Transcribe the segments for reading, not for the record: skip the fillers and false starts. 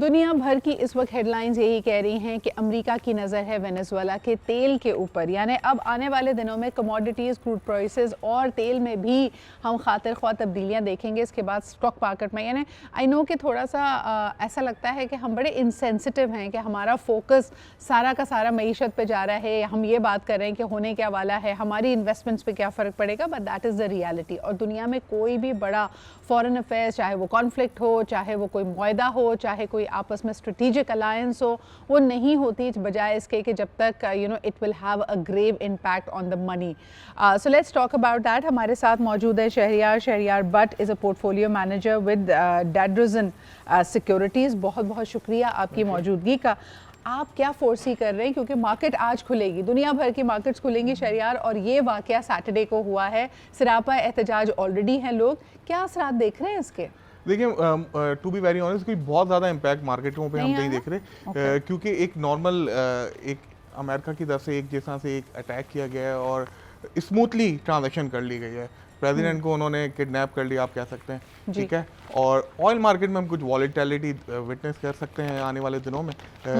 दुनिया भर की इस वक्त हेडलाइंस यही कह रही हैं कि अमेरिका की नज़र है वेनेजुएला के तेल के ऊपर, यानी अब आने वाले दिनों में कमोडिटीज़, क्रूड प्राइसेस और तेल में भी हम खातिर ख्वाह तब्दीलियाँ देखेंगे। इसके बाद स्टॉक मार्केट में, यानी आई नो कि थोड़ा सा ऐसा लगता है कि हम बड़े इनसेंसिटिव हैं कि हमारा फोकस सारा का सारा मईशत पे जा रहा है, हम ये बात कर रहे हैं कि होने क्या वाला है, हमारी इन्वेस्टमेंट्स पे क्या फ़र्क पड़ेगा, but that is the reality. और दुनिया में कोई भी बड़ा फॉरेन अफेयर्स, चाहे वो कॉन्फ्लिक्ट हो, चाहे वो कोई मुआहदा हो, चाहे कोई आपस में स्ट्रेटेजिक अलायंस हो, वो नहीं होती बजाय इसके कि जब तक it will have a grave impact on the money. So let's talk about that. हमारे साथ मौजूद है Shahryar Butt is a portfolio manager with डेडरुजन सिक्योरिटीज़। बहुत बहुत शुक्रिया आपकी मौजूदगी का। आप क्या फोर्सी कर रहे हैं, क्योंकि मार्केट आज खुलेगी, दुनिया भर की मार्केट्स खुलेंगी शहरियार, और ये वाकया सैटरडे को हुआ है, सरापा एहतजाज ऑलरेडी हैं लोग, क्या असरात देख रहे हैं इसके? देखिए, टू बी वेरी ऑनेस्ट, कोई बहुत ज़्यादा इम्पैक्ट मार्केटों पे हम नहीं देख रहे, क्योंकि एक नॉर्मल एक अमेरिका की तरफ से एक जैसा से एक अटैक किया गया है और स्मूथली ट्रांजैक्शन कर ली गई है। प्रेसिडेंट को उन्होंने किडनैप कर लिया, आप कह सकते हैं, ठीक है। और ऑयल मार्केट में हम कुछ वॉलेटिलिटी विटनेस कर सकते हैं आने वाले दिनों में,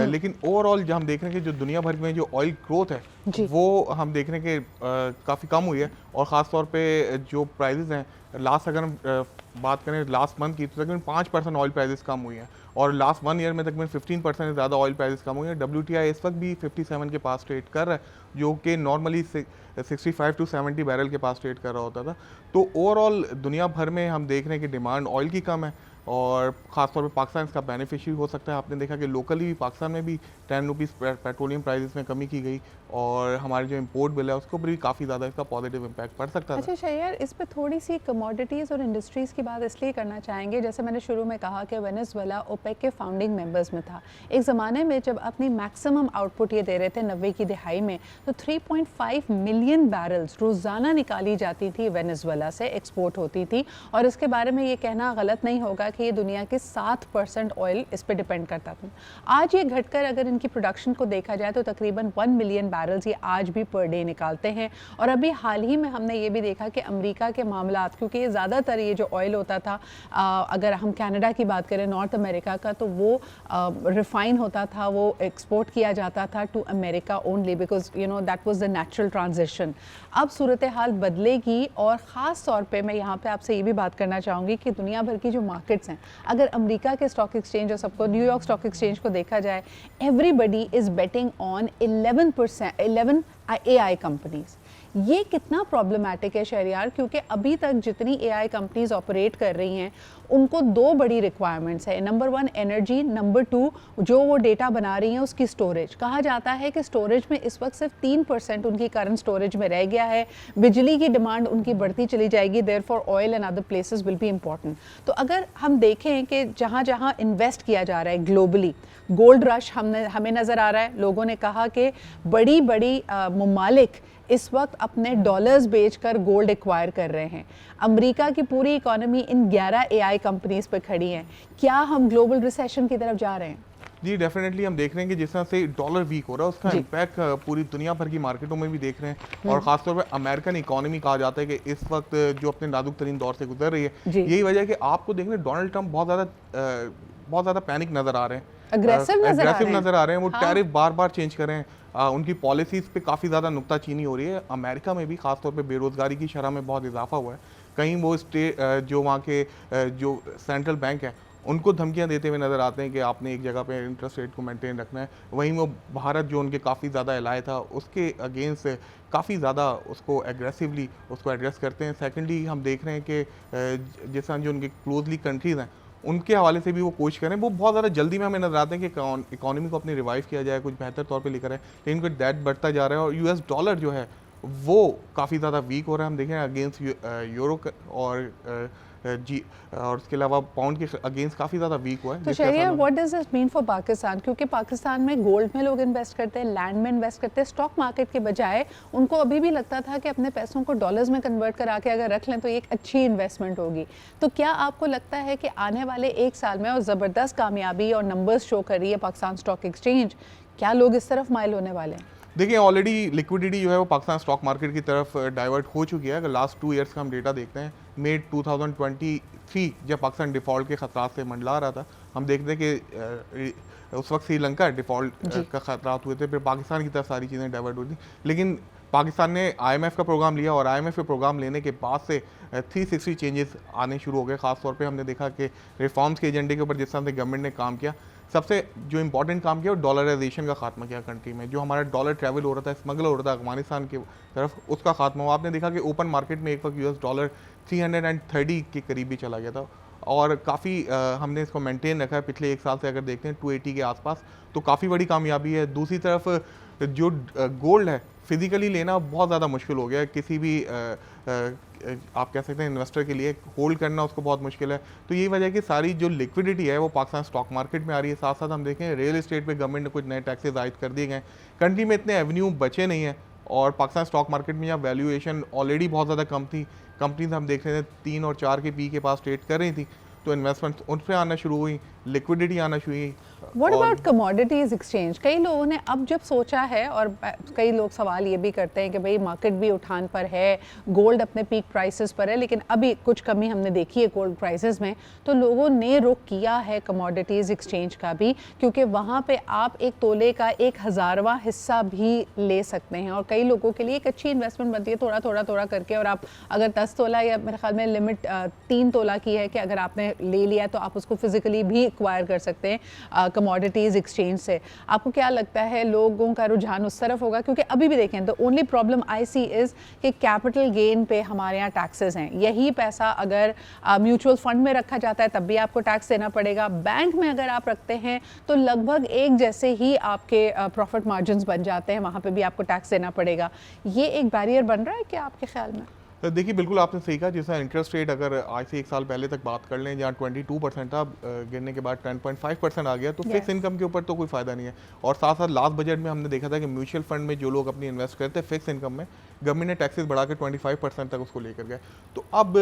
लेकिन ओवरऑल जो हम देख रहे हैं कि जो दुनिया भर में जो ऑयल ग्रोथ है वो हम देख रहे हैं कि काफ़ी कम हुई है। और ख़ास तौर पे जो प्राइजेस हैं, लास्ट अगर हम बात करें लास्ट मंथ की, तो तकरीबन 5% ऑयल प्राइजेस कम हुई हैं, और लास्ट 1 ईयर में तकरीबन 15% से ज़्यादा ऑयल प्राइजेस कम हुई हैं। WTI इस वक्त भी 57 के पास ट्रेड कर रहा है, जो कि नॉर्मली 65 to 70 बैरल के पास ट्रेड कर रहा होता था। तो ओवरऑल दुनिया भर में हम देख रहे हैं कि डिमांड ऑयल की कम है, और ख़ासतौर पे पाकिस्तान इसका बेनिफिशियरी हो सकता है। आपने देखा कि लोकली भी पाकिस्तान में भी 10 रुपीज़ पेट्रोलियम प्राइसेस में कमी की गई, और हमारे जो इंपोर्ट बिल है उसको भी काफ़ी ज़्यादा इसका पॉजिटिव इम्पैक्ट पड़ सकता है। अच्छा शहर, इस पे थोड़ी सी कमोडिटीज़ और इंडस्ट्रीज़ की बात इसलिए करना चाहेंगे, जैसे मैंने शुरू में कहा कि वेनेजुएला ओपेक के फाउंडिंग मेंबर्स में था। एक ज़माने में जब अपनी मैक्सिमम आउटपुट ये दे रहे थे 90 की दिहाई में, तो 3.5 मिलियन बैरल्स रोज़ाना निकाली जाती थी वेनेजुएला से, एक्सपोर्ट होती थी। और इसके बारे में ये कहना गलत नहीं होगा कि ये दुनिया के 7% ऑयल इस पर डिपेंड करता था। आज ये घटकर अगर इनकी प्रोडक्शन को देखा जाए तो तकरीबन 1 मिलियन बैरल्स ये आज भी पर डे निकालते हैं। और अभी हाल ही में हमने ये भी देखा कि अमेरिका के मामलात, क्योंकि ये ज़्यादातर ये जो ऑयल होता था, अगर हम कनाडा की बात करें, नॉर्थ अमेरिका का, तो वो रिफाइन होता था, वो एक्सपोर्ट किया जाता था to America only, because that was the natural transition. अब सूरत हाल बदलेगी, और ख़ास तौर पे मैं यहाँ पे आपसे ये भी बात करना चाहूँगी कि दुनिया भर की जो मार्केट्स हैं, अगर अमेरिका के स्टॉक एक्सचेंज और सबको न्यूयॉर्क स्टॉक एक्सचेंज को देखा जाए, everybody is betting on 11 AI companies. ये कितना प्रॉब्लमैटिक है शहरियार, क्योंकि अभी तक जितनी AI कंपनीज ऑपरेट कर रही हैं उनको 2 बड़ी रिक्वायरमेंट्स है। नंबर 1 एनर्जी, नंबर 2 जो वो डेटा बना रही हैं उसकी स्टोरेज। कहा जाता है कि स्टोरेज में इस वक्त सिर्फ 3% उनकी करंट स्टोरेज में रह गया है। बिजली की डिमांड उनकी बढ़ती चली जाएगी, therefore oil and other places will be important. तो अगर हम देखें कि जहाँ जहाँ इन्वेस्ट किया जा रहा है ग्लोबली, गोल्ड रश हमें नज़र आ रहा है। लोगों ने कहा कि बड़ी बड़ी ममालिक इस वक्त अपने डॉलर्स बेचकर गोल्ड एक्वायर कर रहे हैं। अमेरिका की पूरी इकोनॉमी इन 11 AI कंपनीज पर खड़ी है। क्या हम ग्लोबल रिसेशन की तरफ जा रहे हैं? जी डेफिनेटली हम देख रहे हैं कि जिस तरह से डॉलर वीक हो रहा है उसका इम्पैक्ट पूरी दुनिया भर की मार्केटों में भी देख रहे हैं, और खासतौर पर अमेरिकन इकोनॉमी कहा जाता है कि इस वक्त जो अपने नाजुक तरीन दौर से गुजर रही है। यही वजह है कि आपको देख रहे हैं डोनाल्ड ट्रंप बहुत ज़्यादा पैनिक नज़र आ रहे हैं, अग्रेसिव नज़र आ रहे हैं। वो टैरिफ बार बार चेंज कर रहे हैं, उनकी पॉलिसीज़ पे काफ़ी ज़्यादा नुक्ताचीनी हो रही है। अमेरिका में भी खासतौर पे बेरोज़गारी की शरह में बहुत इजाफा हुआ है। कहीं वो जो वहाँ के जो सेंट्रल बैंक है उनको धमकियां देते हुए नज़र आते हैं कि आपने एक जगह पे इंटरेस्ट रेट को मेंटेन रखना है। वहीं वो भारत जो उनके काफ़ी ज़्यादा एलाय था उसके अगेंस्ट काफ़ी ज़्यादा उसको एग्रेसिवली उसको एड्रेस करते हैं। सेकेंडली हम देख रहे हैं कि जिस तरह जो उनके क्लोजली कंट्रीज़ हैं उनके हवाले से भी वो कोशिश करें, वो बहुत ज़्यादा जल्दी में हमें नजर आते हैं कि इकोनॉमी को अपनी रिवाइव किया जाए, कुछ बेहतर तौर पे लेकर आए, लेकिन कुछ डेट बढ़ता जा रहा है। और US डॉलर जो है वो काफ़ी ज़्यादा वीक हो रहा है। हम देखें अगेंस्ट यूरो और उसके अलावा पाउंड के अगेंस्ट काफ़ी ज़्यादा वीक हुआ है। तो Shahryar, what does this mean for Pakistan? क्योंकि पाकिस्तान में गोल्ड में लोग इन्वेस्ट करते हैं, लैंड में इन्वेस्ट करते हैं, स्टॉक मार्केट के बजाय उनको अभी भी लगता था कि अपने पैसों को डॉलर्स में कन्वर्ट करा के अगर रख लें तो ये एक अच्छी इन्वेस्टमेंट होगी। तो क्या आपको लगता है कि आने वाले 1 साल में, और ज़बरदस्त कामयाबी और नंबर्स शो कर रही है पाकिस्तान स्टॉक एक्सचेंज, क्या लोग इस तरफ माइल होने वाले हैं? देखिए ऑलरेडी लिक्विडिटी जो है वो पाकिस्तान स्टॉक मार्केट की तरफ डाइवर्ट हो चुकी है। अगर लास्ट 2 ईयर्स का हम डेटा देखते हैं, मई 2023 जब पाकिस्तान डिफ़ॉल्ट के खतरात से मंडला रहा था, हम देखते हैं कि उस वक्त श्रीलंका डिफ़ॉल्ट का खतरात हुए थे, फिर पाकिस्तान की तरफ सारी चीज़ें डाइवर्ट हुई थी, लेकिन पाकिस्तान ने IMF का प्रोग्राम लिया और IMF के प्रोग्राम लेने के बाद से 360 चेंजेस आने शुरू हो गए। ख़ासतौर पे हमने देखा कि रिफॉर्म्स के एजेंडे के ऊपर जिस तरह से गवर्नमेंट ने काम किया, सबसे जो इंपॉर्टेंट काम किया वो डॉलराइजेशन का खात्मा किया कंट्री में। जो हमारा डॉलर ट्रैवल हो रहा था, स्मगल हो रहा था अफगानिस्तान की तरफ, उसका खात्मा हुआ। आपने देखा कि ओपन मार्केट में एक वक्त US डॉलर 330 के करीब भी चला गया था और काफ़ी हमने इसको मेंटेन रखा है पिछले 1 साल से। अगर देखते हैं 280 के आसपास, तो काफ़ी बड़ी कामयाबी है। दूसरी तरफ जो गोल्ड है फिजिकली लेना बहुत ज़्यादा मुश्किल हो गया है, किसी भी आप कह सकते हैं इन्वेस्टर के लिए होल्ड करना उसको बहुत मुश्किल है। तो यही वजह है कि सारी जो लिक्विडिटी है वो पाकिस्तान स्टॉक मार्केट में आ रही है। साथ साथ हम देखें रियल एस्टेट पे गवर्नमेंट ने कुछ नए टैक्सेस आयद कर दिए गए। कंट्री में इतने एवेन्यू बचे नहीं हैं और पाकिस्तान स्टॉक मार्केट में जहाँ वैल्यूएशन ऑलरेडी बहुत ज़्यादा कम थी, कंपनीज हम देख रहे थे 3 और 4 के पी के पास ट्रेड कर रही थी, तो इन्वेस्टमेंट उन पर आना शुरू हुई, लिक्विडिटी आना शुरू हुई। What about commodities exchange? कई लोगों ने अब जब सोचा है, और कई लोग सवाल ये भी करते हैं कि भाई मार्केट भी उठान पर है, गोल्ड अपने पीक प्राइसेस पर है, लेकिन अभी कुछ कमी हमने देखी है गोल्ड प्राइसेस में, तो लोगों ने रुख किया है कमोडिटीज एक्सचेंज का भी, क्योंकि वहाँ पे आप एक तोले का 1,000वां हिस्सा भी ले सकते हैं और कई लोगों के लिए एक अच्छी इन्वेस्टमेंट बनती है, थोड़ा थोड़ा थोड़ा करके। और आप अगर 10 तोला या मेरे ख्याल में लिमिट 3 तोला की है कि अगर आपने ले लिया तो आप उसको फिजिकली भी एक्वायर कर सकते हैं कमोडिटीज एक्सचेंज से। आपको क्या लगता है लोगों का रुझान उस तरफ होगा? क्योंकि अभी भी देखें तो only problem I see is कि कैपिटल गेन पे हमारे यहाँ टैक्सेस हैं। यही पैसा अगर म्यूचुअल फंड में रखा जाता है तब भी आपको टैक्स देना पड़ेगा, बैंक में अगर आप रखते हैं तो लगभग एक जैसे ही आपके प्रॉफिट मार्जिन बन जाते हैं, वहाँ पर भी आपको टैक्स देना पड़ेगा। ये एक बैरियर बन रहा है क्या आपके ख्याल में? देखिए बिल्कुल आपने सही कहा। जैसा इंटरेस्ट रेट अगर आज से 1 साल पहले तक बात कर लें, जहाँ 22% था, गिरने के बाद 10.5% आ गया, तो फिक्स इनकम के ऊपर तो कोई फ़ायदा नहीं है। और साथ साथ लास्ट बजट में हमने देखा था कि म्यूचुअल फंड में जो लोग अपनी इन्वेस्ट करते हैं फिक्स इनकम में, गवर्नमेंट ने टैक्सेस बढ़ा के 25% तक उसको लेकर गए। तो अब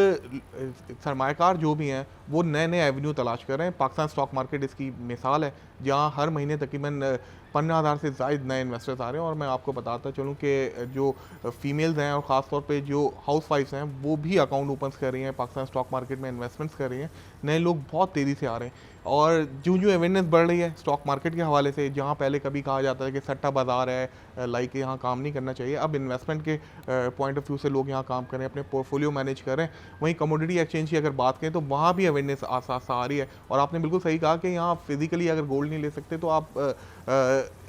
सरमायाकार जो भी हैं वो नए नए एवेन्यू तलाश कर रहे हैं। पाकिस्तान स्टॉक मार्केट इसकी मिसाल है, जहाँ हर महीने तकरीबन 15,000 से ज़ायद नए इन्वेस्टर्स आ रहे हैं। और मैं आपको बताता चलूँ कि जो फीमेल्स हैं और ख़ासतौर पे जो हाउस वाइफ्स हैं वो भी अकाउंट ओपन कर रही हैं, पाकिस्तान स्टॉक मार्केट में इन्वेस्टमेंट्स कर रही हैं। नए लोग बहुत तेज़ी से आ रहे हैं और जो जो अवेयरनेस बढ़ रही है स्टॉक मार्केट के हवाले से, जहाँ पहले कभी कहा जाता है कि सट्टा बाज़ार है, लाइक यहाँ काम नहीं करना चाहिए, अब इन्वेस्टमेंट के पॉइंट ऑफ व्यू से लोग यहाँ काम कर रहे हैं, अपने पोर्टफोलियो मैनेज कर रहे हैं। वहीं कमोडिटी एक्सचेंज की अगर बात करें तो वहाँ भी अवेयरनेस आ रही है। और आपने बिल्कुल सही कहा कि यहाँ फिजिकली अगर गोल्ड नहीं ले सकते तो आप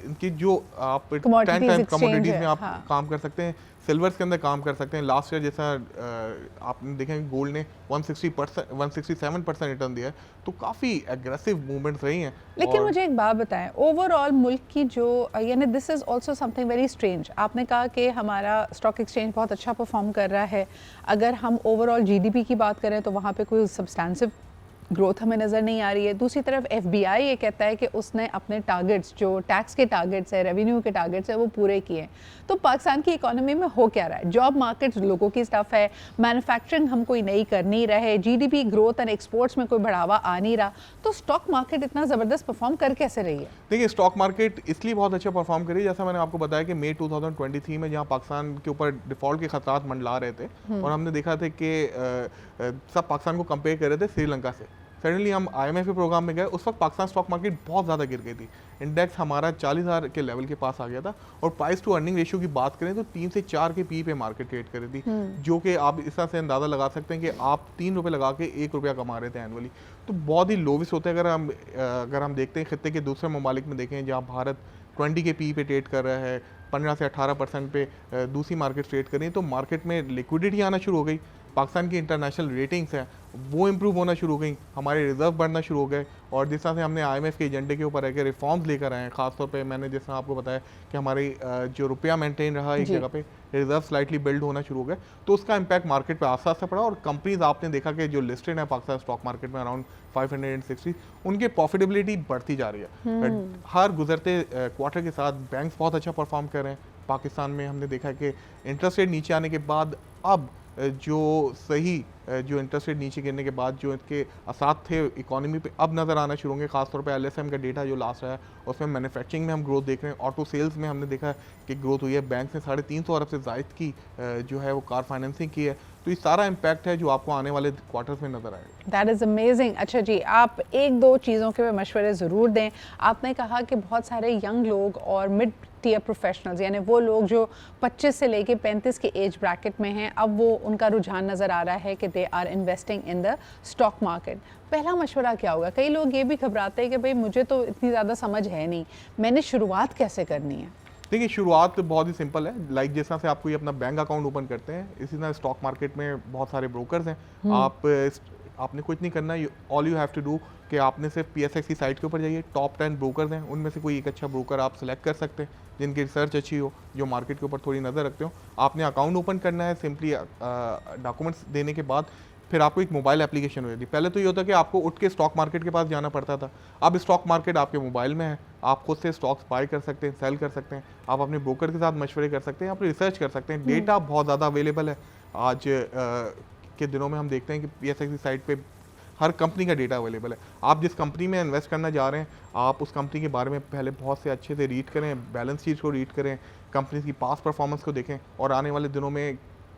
इनकी जो आप कमोडिटीज़ में आप काम कर सकते हैं, सिल्वर्स के अंदर काम कर सकते हैं। लास्ट ईयर जैसा आपने देखा कि गोल्ड ने 167% रिटर्न दिया है, तो काफ़ी एग्रेसिव मूवमेंट्स रही हैं। लेकिन मुझे एक बात बताएं, ओवरऑल मुल्क की जो यानी this is also something very strange. आपने कहा कि हमारा स्टॉक एक्सचेंज बहुत अच्छा परफॉर्म कर रहा है, अगर हम ओवरऑल GDP की बात करें तो वहाँ पे कोई सब्सटेंसिव ग्रोथ हमें नज़र नहीं आ रही है। दूसरी तरफ FBI ये कहता है कि उसने अपने टारगेट्स, जो टैक्स के टारगेट्स है, रेवेन्यू के टारगेट्स है, वो पूरे किए। तो पाकिस्तान की इकोनॉमी में हो क्या रहा है? जॉब मार्केट लोगों की स्टफ है, मैन्युफैक्चरिंग हम कोई नई कर नहीं रहे, GDP ग्रोथ एंड एक्सपोर्ट्स में कोई बढ़ावा आ नहीं रहा, तो स्टॉक मार्केट इतना ज़बरदस्त परफॉर्म कर कैसे रही है? देखिए स्टॉक मार्केट इसलिए बहुत अच्छा परफॉर्म करी, जैसा मैंने आपको बताया कि मई 2023 में जहाँ पाकिस्तान के ऊपर डिफ़ॉल्ट के खतरात मंडला रहे थे और हमने देखा था कि सब पाकिस्तान को कंपेयर कर रहे थे श्रीलंका से। सडनली हम IMF के प्रोग्राम में गए, उस वक्त पाकिस्तान स्टॉक मार्केट बहुत ज़्यादा गिर गई थी, इंडेक्स हमारा 40,000 के लेवल के पास आ गया था। और प्राइस टू अर्निंग रेशियो की बात करें तो 3 से 4 के पी पे मार्केट ट्रेड कर रही थी, जो कि आप इस तरह से अंदाज़ा लगा सकते हैं कि आप 3 रुपये लगा के 1 रुपया कमा रहे थे एनुअली। तो बहुत ही लोवेस्ट होते हैं। अगर हम देखते हैं खित्ते के दूसरे ममालिक में देखें, जहाँ भारत 20 के पी पे ट्रेड कर रहा है, 15 से 18% पे दूसरी मार्केट ट्रेड कर रही है, तो मार्केट में लिक्विडिटी आना शुरू हो गई। पाकिस्तान की इंटरनेशनल रेटिंग्स हैं वो इम्प्रूव होना शुरू हो गई, हमारे रिजर्व बढ़ना शुरू हो गए। और जिस तरह से हमने IMF के एजेंडे के ऊपर है रिफॉर्म्स लेकर आए हैं, खासतौर पे मैंने जिस तरह आपको बताया कि हमारी जो रुपया मेंटेन रहा एक जगह पे, रिजर्व स्लाइटली बिल्ड होना शुरू हो गए, तो उसका इम्पैक्ट मार्केट पे आस्ते आस्ते पड़ा। और कंपनीज आपने देखा कि जो लिस्टेड है पाकिस्तान स्टॉक मार्केट में अराउंड 560, उनकी प्रॉफिटेबिलिटी बढ़ती जा रही है। हर गुजरते क्वार्टर के साथ बैंक्स बहुत अच्छा परफॉर्म कर रहे हैं। पाकिस्तान में हमने देखा कि इंटरेस्ट रेट नीचे आने के बाद अब जो सही जो इंटरेस्ट रेट नीचे गिरने के बाद जो इसके असर थे इकोनॉमी पे अब नज़र आना शुरू होंगे। खासतौर पे LSM का डेटा जो लास्ट रहा है उसमें मैन्युफैक्चरिंग में हम ग्रोथ देख रहे हैं, ऑटो सेल्स में हमने देखा कि ग्रोथ हुई है, बैंक ने 350 अरब से ज़ायद की जो है वो कार फाइनेंसिंग की है। तो ये सारा इम्पैक्ट है जो आपको आने वाले क्वार्टर्स में नज़र आएगा। That is amazing. अच्छा जी, आप एक दो चीज़ों के मशवरे ज़रूर दें। आपने कहा कि बहुत सारे यंग लोग और मिड टियर प्रोफेशनल्स यानी वो लोग जो 25 से लेके 35 के एज ब्रैकेट में हैं, अब वो उनका रुझान नज़र आ रहा है कि they are investing in the stock market. पहला मशवरा क्या होगा? कई लोग ये भी घबराते हैं कि भाई मुझे तो इतनी ज़्यादा समझ है नहीं, मैंने शुरुआत कैसे करनी है? देखिए, शुरुआत बहुत ही सिंपल है। लाइक जिस तरह से आप कोई अपना बैंक अकाउंट ओपन करते हैं, इसी तरह स्टॉक मार्केट में बहुत सारे ब्रोकर्स हैं। आपने कुछ नहीं करना, all you have to do कि आपने सिर्फ PSX की साइट के ऊपर जाइए, टॉप 10 ब्रोकर्स हैं, उनमें से कोई एक अच्छा ब्रोकर आप सेलेक्ट कर सकते हैं जिनकी रिसर्च अच्छी हो, जो मार्केट के ऊपर थोड़ी नज़र रखते हो। आपने अकाउंट ओपन करना है, सिंपली डॉक्यूमेंट्स देने के बाद फिर आपको एक मोबाइल एप्लीकेशन हो जाती है। पहले तो ये होता कि आपको उठ के स्टॉक मार्केट के पास जाना पड़ता था, अब स्टॉक मार्केट आपके मोबाइल में है। आप खुद से स्टॉक्स बाय कर सकते हैं, सेल कर सकते हैं, आप अपने ब्रोकर के साथ मशवरे कर सकते हैं, आप रिसर्च कर सकते हैं। डेटा बहुत ज़्यादा अवेलेबल है आज के दिनों में। हम देखते हैं कि PSX की साइट पे हर कंपनी का डेटा अवेलेबल है। आप जिस कंपनी में इन्वेस्ट करना जा रहे हैं, आप उस कंपनी के बारे में पहले बहुत से अच्छे से रीड करें, बैलेंस शीट को रीड करें, कंपनी की पास्ट परफॉर्मेंस को देखें और आने वाले दिनों में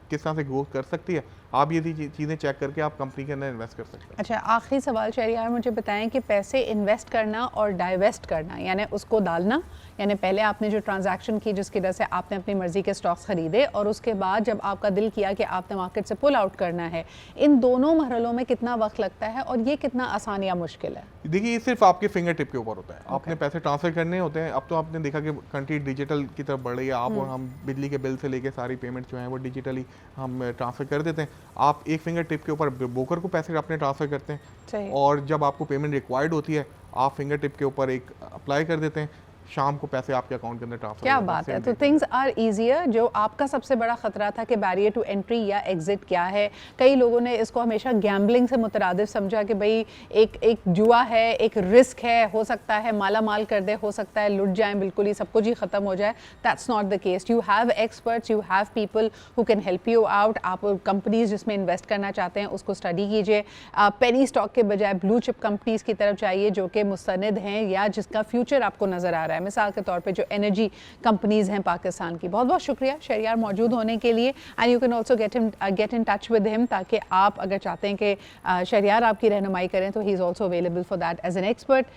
किस तरह से ग्रोथ कर सकती है। आप ये चीज़ें चेक करके आप कंपनी के अंदर इन्वेस्ट कर सकते हैं। अच्छा, आखिरी सवाल शहरियार, मुझे बताएं कि पैसे इन्वेस्ट करना और डाइवेस्ट करना यानी उसको डालना, यानी पहले आपने जो ट्रांजैक्शन की जिसकी वजह से आपने अपनी मर्ज़ी के स्टॉक्स खरीदे और उसके बाद जब आपका दिल किया कि आपने मार्केट से पुल आउट करना है, इन दोनों मरहलों में कितना वक्त लगता है और ये कितना आसान या मुश्किल है? देखिए, ये सिर्फ आपके फिंगर टिप के ऊपर होता है। आपने पैसे ट्रांसफर करने होते हैं। अब तो आपने देखा कि कंट्री डिजिटल की तरफ बढ़ रही है। आप और हम बिजली के बिल से लेके सारी पेमेंट जो है वो डिजिटली हम ट्रांसफर कर देते हैं। आप एक फिंगर टिप के ऊपर ब्रोकर को पैसे अपने ट्रांसफर करते हैं और जब आपको पेमेंट रिक्वायर्ड होती है, आप फिंगर टिप के ऊपर एक अप्लाई कर देते हैं, शाम को पैसे आपके अकाउंट के अंदर ट्रांसफर। क्या बात है। तो थिंग्स आर ईजियर। जो आपका सबसे बड़ा खतरा था कि बैरियर टू एंट्री या एग्जिट क्या है, कई लोगों ने इसको हमेशा गैम्बलिंग से मुतरादिफ समझा कि भाई एक जुआ है, एक रिस्क है, हो सकता है माला माल कर दे, हो सकता है लुट जाएं, बिल्कुल ही सब कुछ ही ख़त्म हो जाए। That's not the case. You have experts, you have people who can help you out. आप कंपनीज जिसमें इन्वेस्ट करना चाहते हैं उसको स्टडी कीजिए। पेनी स्टॉक के बजाय ब्लू चिप कंपनीज की तरफ जाइए जो कि मुस्तनिद हैं या जिसका फ्यूचर आपको नज़र आ रहा है। मिसाल के तौर पे जो एनर्जी कंपनीज हैं पाकिस्तान की। बहुत बहुत शुक्रिया शहरियार मौजूद होने के लिए। And you can also get in touch with him, ताकि आप अगर चाहते हैं कि शहरियार आपकी रहनुमाई करें तो ही is also available for that as an expert.